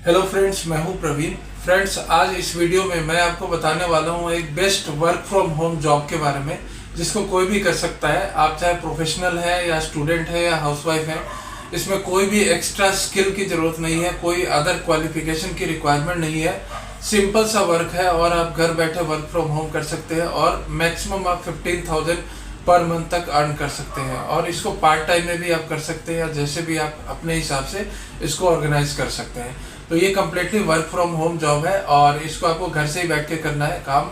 Hello friends, मैं हूं Praveen. Friends, आज इस वीडियो में मैं आपको बताने वाला हूं एक best work from home job के बारे में, जिसको कोई भी कर सकता है। आप चाहे प्रोफेशनल है या स्टूडेंट है या हाउसवाइफ है, इसमें कोई भी एक्स्ट्रा स्किल की जरूरत नहीं है, कोई अदर क्वालिफिकेशन की रिक्वायरमेंट नहीं है। सिंपल सा वर्क है और आप घर बैठे वर्क फ्रॉम होम कर सकते हैं और मैक्सिमम आप 15,000 पर मंथ तक अर्न कर सकते हैं। और इसको पार्ट टाइम में भी आप कर सकते हैं या जैसे भी आप अपने हिसाब से इसको ऑर्गेनाइज कर सकते हैं। तो ये completely work from home job है और इसको आपको घर से ही बैठ के करना है काम।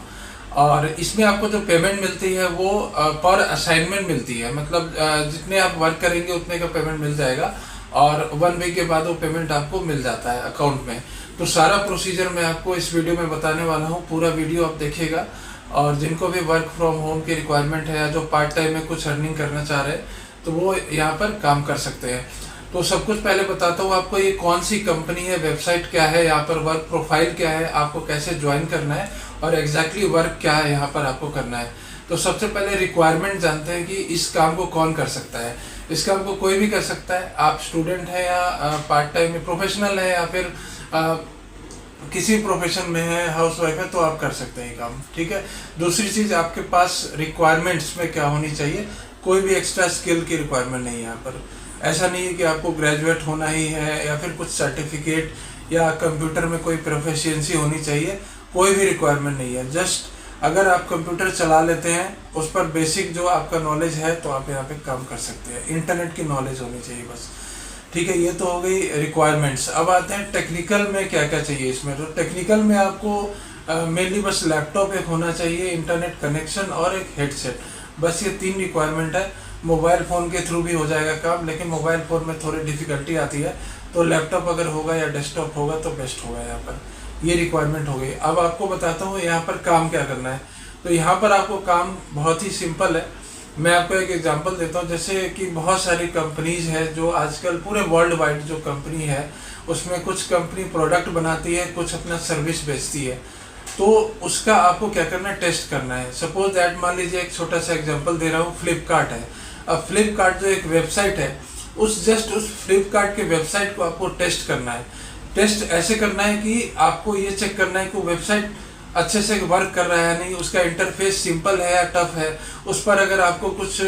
और इसमें आपको जो पेमेंट मिलती है वो पर असाइनमेंट मिलती है, मतलब जितने आप वर्क करेंगे उतने का पेमेंट मिल जाएगा और 1 वीक के बाद वो पेमेंट आपको मिल जाता है अकाउंट में। तो सारा प्रोसीजर मैं आपको इस वीडियो में बताने वाला हूँ, पूरा वीडियो आप देखिएगा। और जिनको भी वर्क फ्रॉम होम की रिक्वायरमेंट है या जो पार्ट टाइम में कुछ अर्निंग करना चाह रहे हैं तो वो यहाँ पर काम कर सकते हैं। तो सब कुछ पहले बताता हूँ आपको, ये कौन सी कंपनी है, वेबसाइट क्या है, यहाँ पर वर्क प्रोफाइल क्या है, आपको कैसे ज्वाइन करना है और एग्जैक्टली वर्क क्या है यहाँ पर आपको करना है। तो सबसे पहले रिक्वायरमेंट जानते हैं कि इस काम को कौन कर सकता है। इस काम को कोई भी कर सकता है, आप स्टूडेंट है या पार्ट टाइम में प्रोफेशनल है या फिर किसी प्रोफेशन में है, हाउसवाइफ है, तो आप कर सकते हैं काम। ठीक है। दूसरी चीज, आपके पास रिक्वायरमेंट्स में क्या होनी चाहिए, कोई भी एक्स्ट्रा स्किल की रिक्वायरमेंट नहीं है यहाँ पर। ऐसा नहीं है कि आपको ग्रेजुएट होना ही है या फिर कुछ सर्टिफिकेट या कंप्यूटर में कोई प्रोफिशिएंसी होनी चाहिए, कोई भी रिक्वायरमेंट नहीं है। जस्ट अगर आप कंप्यूटर चला लेते हैं, उस पर बेसिक जो आपका नॉलेज है तो आप यहाँ पे काम कर सकते हैं। इंटरनेट की नॉलेज होनी चाहिए बस। ठीक है, ये तो हो गई रिक्वायरमेंट्स। अब आते हैं टेक्निकल में क्या क्या चाहिए इसमें। तो टेक्निकल में आपको मेनली बस लैपटॉप एक होना चाहिए, इंटरनेट कनेक्शन और एक हेडसेट, बस ये 3 रिक्वायरमेंट है। मोबाइल फ़ोन के थ्रू भी हो जाएगा काम, लेकिन मोबाइल फ़ोन में थोड़ी डिफ़िकल्टी आती है, तो लैपटॉप अगर होगा या डेस्कटॉप होगा तो बेस्ट होगा। यहाँ पर ये रिक्वायरमेंट हो गई। अब आपको बताता हूँ यहाँ पर काम क्या करना है। तो यहाँ पर आपको काम बहुत ही सिंपल है। मैं आपको एक एग्जांपल देता हूँ। जैसे कि बहुत सारी कंपनीज है जो आजकल पूरे वर्ल्ड वाइड जो कंपनी है, उसमें कुछ कंपनी प्रोडक्ट बनाती है, कुछ अपना सर्विस बेचती है। तो उसका आपको क्या करना है, टेस्ट करना है। सपोज दैट, मान लीजिए एक छोटा सा एग्जांपल दे रहा हूँ, फ्लिपकार्ट है। अब फ्लिपकार्ट जो एक वेबसाइट है, उस फ्लिपकार्ट के वेबसाइट को आपको टेस्ट करना है। टेस्ट ऐसे करना है कि आपको ये चेक करना है कि वेबसाइट अच्छे से वर्क कर रहा है नहीं, उसका इंटरफेस सिंपल है या टफ है। उस पर अगर आपको कुछ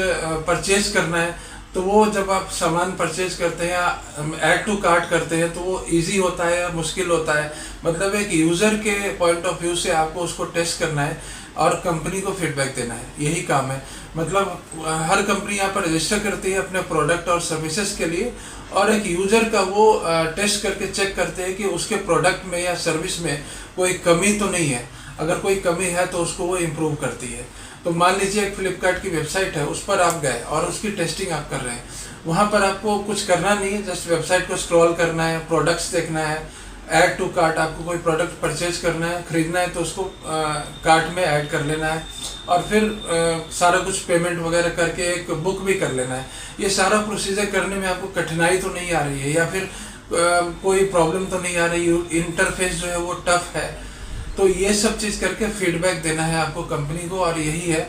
परचेज करना है तो वो जब आप सामान परचेज करते हैं या ऐड टू कार्ट करते हैं तो वो इजी होता है या मुश्किल होता है। मतलब एक यूज़र के पॉइंट ऑफ व्यू से आपको उसको टेस्ट करना है और कंपनी को फीडबैक देना है, यही काम है। मतलब हर कंपनी यहाँ पर रजिस्टर करती है अपने प्रोडक्ट और सर्विसेज के लिए, और एक यूज़र का वो टेस्ट करके चेक करते हैं कि उसके प्रोडक्ट में या सर्विस में कोई कमी तो नहीं है। अगर कोई कमी है तो उसको वो इम्प्रूव करती है। तो मान लीजिए एक फ्लिपकार्ट की वेबसाइट है, उस पर आप गए और उसकी टेस्टिंग आप कर रहे हैं। वहाँ पर आपको कुछ करना नहीं है, जस्ट वेबसाइट को स्क्रॉल करना है, प्रोडक्ट्स देखना है, ऐड टू कार्ट। आपको कोई प्रोडक्ट परचेज करना है, खरीदना है, तो उसको कार्ट में ऐड कर लेना है और फिर सारा कुछ पेमेंट वगैरह करके एक बुक भी कर लेना है। ये सारा प्रोसीजर करने में आपको कठिनाई तो नहीं आ रही है या फिर कोई प्रॉब्लम तो नहीं आ रही, इंटरफेस जो है वो टफ है। तो ये सब चीज़ करके फीडबैक देना है आपको कंपनी को, और यही है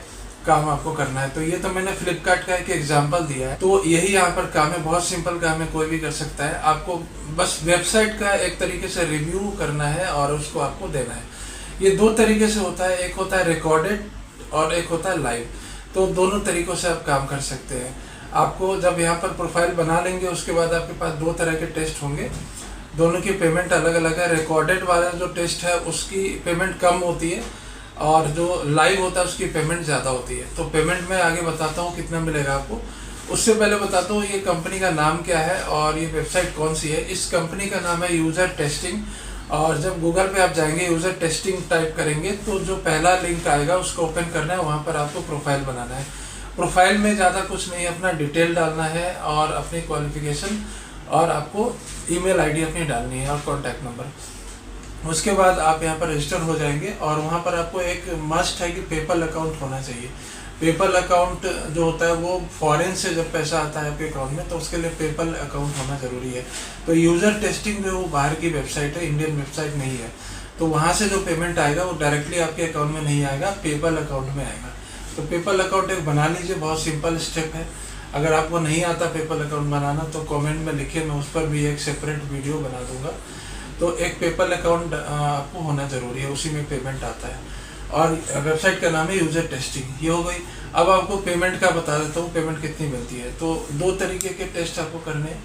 काम आपको करना है। तो ये तो मैंने फ्लिपकार्ट का एक एग्जांपल दिया है। तो यही यहाँ पर काम है, बहुत सिंपल काम है, कोई भी कर सकता है। आपको बस वेबसाइट का एक तरीके से रिव्यू करना है और उसको आपको देना है। ये 2 तरीके से होता है, एक होता है रिकॉर्डेड और एक होता है लाइव। तो दोनों तरीक़ों से आप काम कर सकते हैं। आपको जब यहाँ पर प्रोफाइल बना लेंगे उसके बाद आपके पास 2 तरह के टेस्ट होंगे, दोनों की पेमेंट अलग अलग है। रिकॉर्डेड वाला जो टेस्ट है उसकी पेमेंट कम होती है और जो लाइव होता है उसकी पेमेंट ज़्यादा होती है। तो पेमेंट मैं आगे बताता हूँ कितना मिलेगा आपको। उससे पहले बताता हूँ ये कंपनी का नाम क्या है और ये वेबसाइट कौन सी है। इस कंपनी का नाम है यूज़र टेस्टिंग, और जब गूगल पे आप जाएंगे यूज़र टेस्टिंग टाइप करेंगे तो जो पहला लिंक आएगा उसको ओपन करना है। वहाँ पर आपको प्रोफाइल बनाना है। प्रोफाइल में ज़्यादा कुछ नहीं, अपना डिटेल डालना है और अपनी क्वालिफिकेशन, और आपको ईमेल आईडी अपनी डालनी है और कॉन्टैक्ट नंबर। उसके बाद आप यहाँ पर रजिस्टर हो जाएंगे और वहाँ पर आपको एक मस्ट है कि पेपल अकाउंट होना चाहिए। पेपल अकाउंट जो होता है वो फॉरेन से जब पैसा आता है आपके अकाउंट में तो उसके लिए पेपल अकाउंट होना ज़रूरी है। तो यूज़र टेस्टिंग जो वो बाहर की वेबसाइट है, इंडियन वेबसाइट नहीं है। तो वहाँ से जो पेमेंट आएगा वो डायरेक्टली आपके अकाउंट में नहीं आएगा, पेपल अकाउंट में आएगा। तो पेपल अकाउंट एक बना लीजिए, बहुत सिंपल स्टेप है। अगर आपको नहीं आता पेपल अकाउंट बनाना तो कमेंट में लिखिए, मैं उस पर भी एक सेपरेट वीडियो बना दूंगा। तो एक पेपल अकाउंट आपको होना ज़रूरी है, उसी में पेमेंट आता है। और वेबसाइट का नाम है यूज़र टेस्टिंग। ये हो गई। अब आपको पेमेंट का बता देता हूँ, पेमेंट कितनी मिलती है। तो 2 तरीके के टेस्ट आपको करने हैं।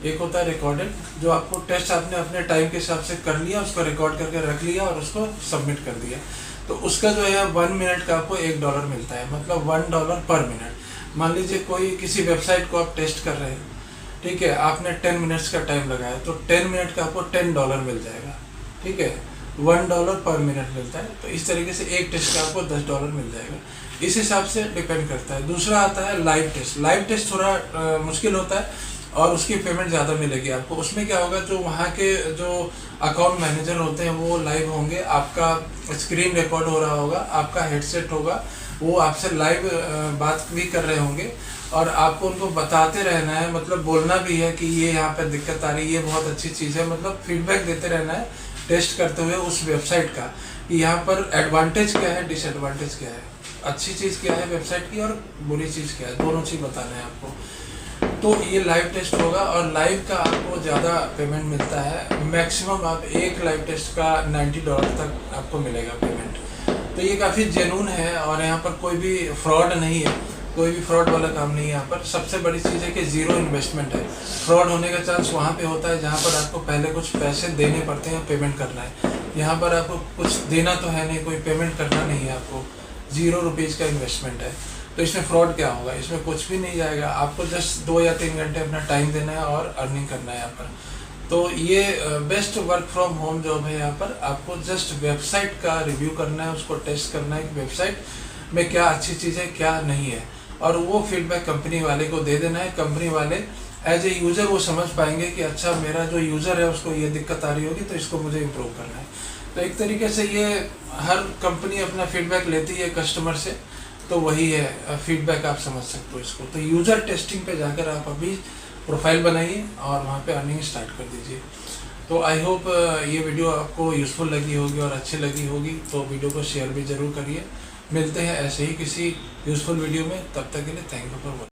एक होता है रिकॉर्डेड, जो आपको टेस्ट आपने अपने टाइम के हिसाब से कर लिया, उसको रिकॉर्ड करके रख लिया और उसको सबमिट कर दिया, तो उसका जो है 1 मिनट का आपको $1 मिलता है, मतलब $1 पर मिनट। मान लीजिए कोई किसी वेबसाइट को आप टेस्ट कर रहे हैं, ठीक है, आपने 10 मिनट्स का टाइम लगाया, तो 10 मिनट का आपको $10 मिल जाएगा, ठीक है। $1 पर मिनट मिलता है। तो इस तरीके से एक टेस्ट का आपको $10 मिल जाएगा। इस हिसाब से डिपेंड करता है। दूसरा आता है लाइव टेस्ट। लाइव टेस्ट थोड़ा मुश्किल होता है और उसकी पेमेंट ज़्यादा मिलेगी आपको। उसमें क्या होगा, जो वहाँ के जो अकाउंट मैनेजर होते हैं वो लाइव होंगे, आपका स्क्रीन रिकॉर्ड हो रहा होगा, आपका हेडसेट होगा, वो आपसे लाइव बात भी कर रहे होंगे और आपको उनको बताते रहना है, मतलब बोलना भी है कि ये यहाँ पर दिक्कत आ रही है, ये बहुत अच्छी चीज़ है, मतलब फीडबैक देते रहना है टेस्ट करते हुए उस वेबसाइट का, कि यहाँ पर एडवांटेज क्या है, डिसएडवांटेज क्या है, अच्छी चीज़ क्या है वेबसाइट की और बुरी चीज़ क्या है, दोनों चीज़ बताना है आपको। तो ये लाइव टेस्ट होगा और लाइव का आपको ज़्यादा पेमेंट मिलता है। मैक्सिमम आप एक लाइव टेस्ट का $90 तक आपको मिलेगा पेमेंट। तो ये काफ़ी जेन्युइन है और यहाँ पर कोई भी फ्रॉड नहीं है, कोई भी फ्रॉड वाला काम नहीं है यहाँ पर। सबसे बड़ी चीज़ है कि ज़ीरो इन्वेस्टमेंट है। फ्रॉड होने का चांस वहाँ पे होता है जहाँ पर आपको पहले कुछ पैसे देने पड़ते हैं, पेमेंट करना है। यहाँ पर आपको कुछ देना तो है नहीं, कोई पेमेंट करना नहीं है आपको, ₹0 का इन्वेस्टमेंट है। तो इसमें फ्रॉड क्या होगा, इसमें कुछ भी नहीं जाएगा, आपको जस्ट 2 या 3 घंटे अपना टाइम देना है और अर्निंग करना है यहाँ पर। तो ये best work from home job है। यहाँ पर आपको जस्ट वेबसाइट का रिव्यू करना है, उसको टेस्ट करना है कि वेबसाइट में क्या अच्छी चीज़ है क्या नहीं है, और वो फीडबैक कंपनी वाले को दे देना है। कंपनी वाले एज ए यूज़र वो समझ पाएंगे कि अच्छा मेरा जो यूज़र है उसको ये दिक्कत आ रही होगी, तो इसको मुझे इम्प्रूव करना है। तो एक तरीके से ये हर कंपनी अपना फीडबैक लेती है कस्टमर से, तो वही है फीडबैक, आप समझ सकते हो इसको। तो यूज़र टेस्टिंग पे जाकर आप अभी प्रोफाइल बनाइए और वहाँ पे अर्निंग स्टार्ट कर दीजिए। तो आई होप ये वीडियो आपको यूज़फुल लगी होगी और अच्छी लगी होगी, तो वीडियो को शेयर भी ज़रूर करिए। मिलते हैं ऐसे ही किसी यूज़फुल वीडियो में, तब तक के लिए थैंक यू फॉर वॉचिंग।